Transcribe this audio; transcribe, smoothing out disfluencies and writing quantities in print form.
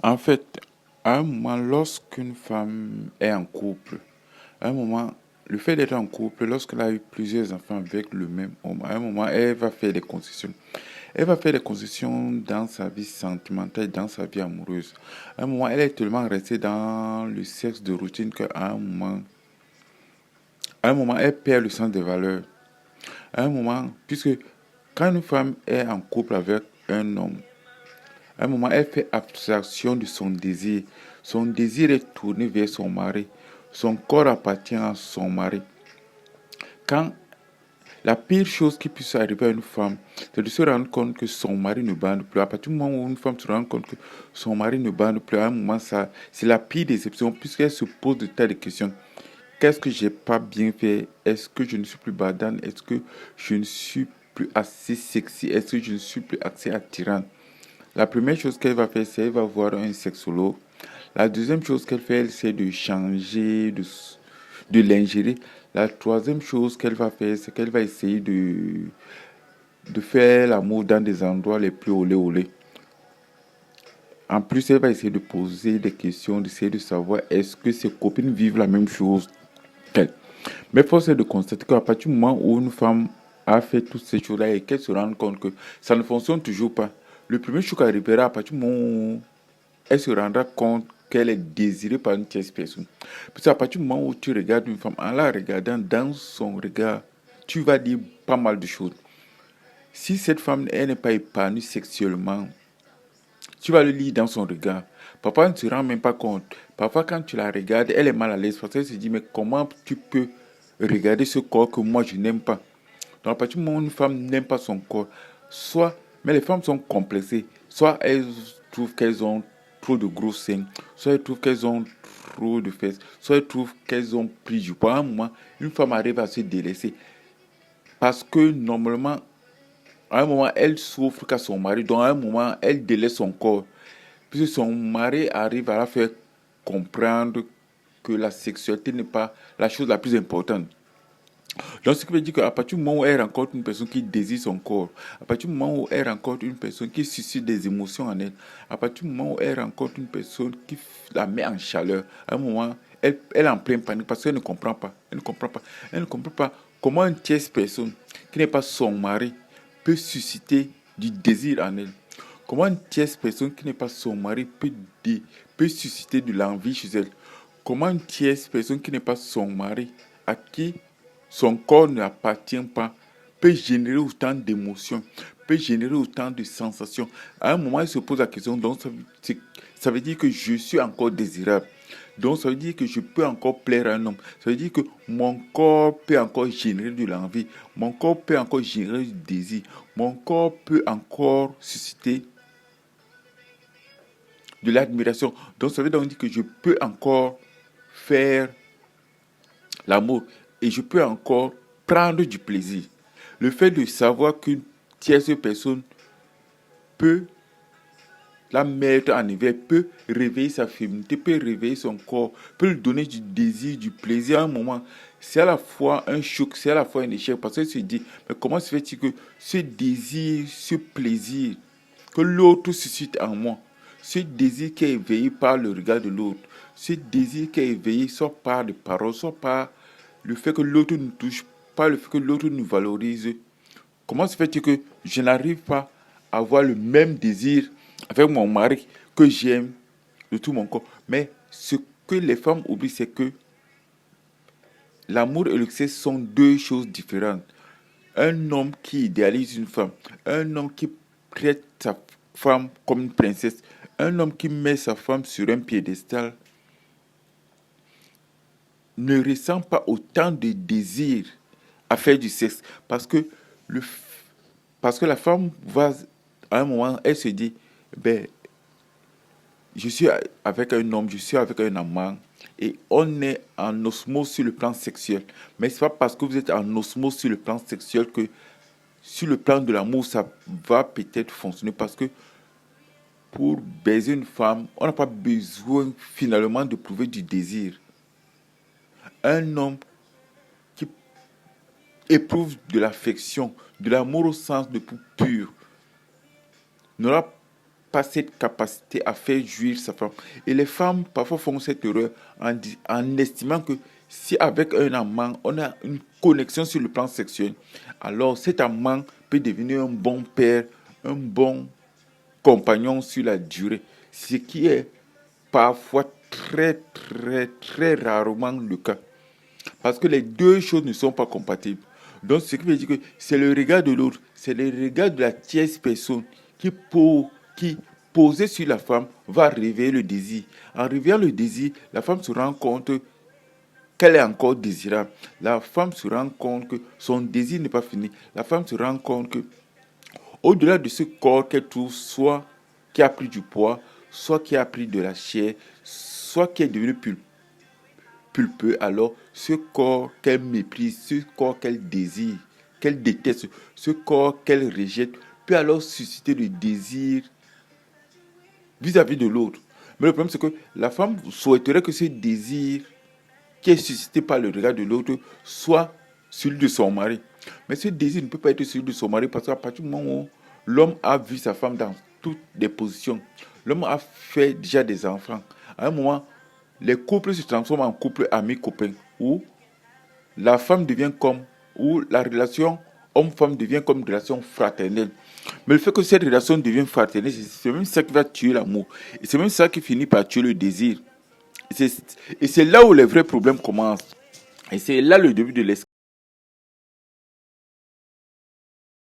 En fait, à un moment, lorsqu'une femme est en couple, à un moment, le fait d'être en couple, lorsqu'elle a eu plusieurs enfants avec le même homme, à un moment, elle va faire des concessions. Elle va faire des concessions dans sa vie sentimentale, dans sa vie amoureuse. À un moment, elle est tellement restée dans le sexe de routine à un moment, elle perd le sens des valeurs. À un moment, puisque quand une femme est en couple avec un homme, à un moment, elle fait abstraction de son désir. Son désir est tourné vers son mari. Son corps appartient à son mari. Quand la pire chose qui puisse arriver à une femme, c'est de se rendre compte que son mari ne bande plus. À partir du moment où une femme se rend compte que son mari ne bande plus, à un moment, ça, c'est la pire déception, puisqu'elle se pose de tas de questions. Qu'est-ce que j'ai pas bien fait? Est-ce que je ne suis plus badane? Est-ce que je ne suis plus assez sexy? Est-ce que je ne suis plus assez attirante? La première chose qu'elle va faire, c'est qu'elle va voir un sexologue. La deuxième chose qu'elle fait, c'est de changer de lingerie. La troisième chose qu'elle va faire, c'est qu'elle va essayer de faire l'amour dans des endroits les plus olé olé. En plus, elle va essayer de poser des questions, d'essayer de savoir est-ce que ses copines vivent la même chose qu'elle. Mais force est de constater qu'à partir du moment où une femme a fait toutes ces choses-là et qu'elle se rend compte que ça ne fonctionne toujours pas, le premier choc arrivera à partir du moment où elle se rendra compte qu'elle est désirée par une tierce personne. Parce qu'à partir du moment où tu regardes une femme, en la regardant dans son regard, tu vas dire pas mal de choses. Si cette femme elle n'est pas épanouie sexuellement, tu vas le lire dans son regard. Parfois, on ne se rend même pas compte. Parfois, quand tu la regardes, elle est mal à l'aise parce qu'elle se dit, mais comment tu peux regarder ce corps que moi je n'aime pas? Donc, à partir du moment où une femme n'aime pas son corps, soit, mais les femmes sont complexées, soit elles trouvent qu'elles ont trop de gros seins, soit elles trouvent qu'elles ont trop de fesses, soit elles trouvent qu'elles ont pris du poids. À un moment, une femme arrive à se délaisser parce que normalement, à un moment, elle souffre qu'à son mari, donc à un moment, elle délaisse son corps. Puisque son mari arrive à la faire comprendre que la sexualité n'est pas la chose la plus importante. Donc, ce qui veut dire qu'à partir du moment où elle rencontre une personne qui désire son corps, à partir du moment où elle rencontre une personne qui suscite des émotions en elle, à partir du moment où elle rencontre une personne qui la met en chaleur, à un moment, elle est en pleine panique parce qu'elle ne comprend pas. Elle ne comprend pas. Elle ne comprend pas comment une tierce personne qui n'est pas son mari peut susciter du désir en elle. Comment une tierce personne qui n'est pas son mari peut susciter de l'envie chez elle. Comment une tierce personne qui n'est pas son mari, à qui son corps ne appartient pas, peut générer autant d'émotions, peut générer autant de sensations. À un moment, il se pose la question, donc ça veut dire que je suis encore désirable. Donc ça veut dire que je peux encore plaire à un homme. Ça veut dire que mon corps peut encore générer de l'envie. Mon corps peut encore générer du désir. Mon corps peut encore susciter de l'admiration. Donc ça veut donc dire que je peux encore faire l'amour et je peux encore prendre du plaisir. Le fait de savoir qu'une tierce personne peut la mettre en éveil, peut réveiller sa féminité, peut réveiller son corps, peut lui donner du désir, du plaisir à un moment. C'est à la fois un choc, c'est à la fois un échec parce qu'elle se dit, mais comment se fait-il que ce désir, ce plaisir que l'autre suscite en moi, ce désir qui est éveillé par le regard de l'autre, ce désir qui est éveillé soit par des paroles, soit par le fait que l'autre nous touche, par le fait que l'autre nous valorise, comment se fait-il que je n'arrive pas à avoir le même désir avec mon mari que j'aime de tout mon corps? Mais ce que les femmes oublient, c'est que l'amour et le sexe sont deux choses différentes. Un homme qui idéalise une femme, un homme qui traite sa femme comme une princesse, un homme qui met sa femme sur un piédestal ne ressent pas autant de désir à faire du sexe le, parce que la femme va à un moment, elle se dit, ben, je suis avec un homme, je suis avec un amant, et on est en osmose sur le plan sexuel. Mais c'est pas parce que vous êtes en osmose sur le plan sexuel que sur le plan de l'amour, ça va peut-être fonctionner. Parce que pour baiser une femme, on n'a pas besoin finalement de prouver du désir. Un homme qui éprouve de l'affection, de l'amour au sens de plus pur, n'aura pas cette capacité à faire jouir sa femme. Et les femmes parfois font cette erreur en estimant que si avec un amant, on a une connexion sur le plan sexuel, alors cet amant peut devenir un bon père, un bon compagnon sur la durée. Ce qui est parfois très rarement le cas. Parce que les deux choses ne sont pas compatibles. Donc, ce qui veut dire que c'est le regard de l'autre, c'est le regard de la tierce personne qui posé sur la femme, va réveiller le désir. En réveillant le désir, la femme se rend compte qu'elle est encore désirable. La femme se rend compte que son désir n'est pas fini. La femme se rend compte que, au-delà de ce corps qu'elle trouve, soit qui a pris du poids, soit qui a pris de la chair, soit qui est devenu pulpeux, alors ce corps qu'elle méprise, ce corps qu'elle désire, qu'elle déteste, ce corps qu'elle rejette, peut alors susciter le désir vis-à-vis de l'autre. Mais le problème, c'est que la femme souhaiterait que ce désir qui est suscité par le regard de l'autre soit celui de son mari. Mais ce désir ne peut pas être celui de son mari parce qu'à partir du moment où l'homme a vu sa femme dans toutes les positions, l'homme a fait déjà des enfants, à un moment, les couples se transforment en couple amis-copains où la femme devient où la relation homme-femme devient comme une relation fraternelle. Mais le fait que cette relation devienne fraternelle, c'est même ça qui va tuer l'amour. Et c'est même ça qui finit par tuer le désir. Et c'est là où les vrais problèmes commencent. Et c'est là le début de l'escalade.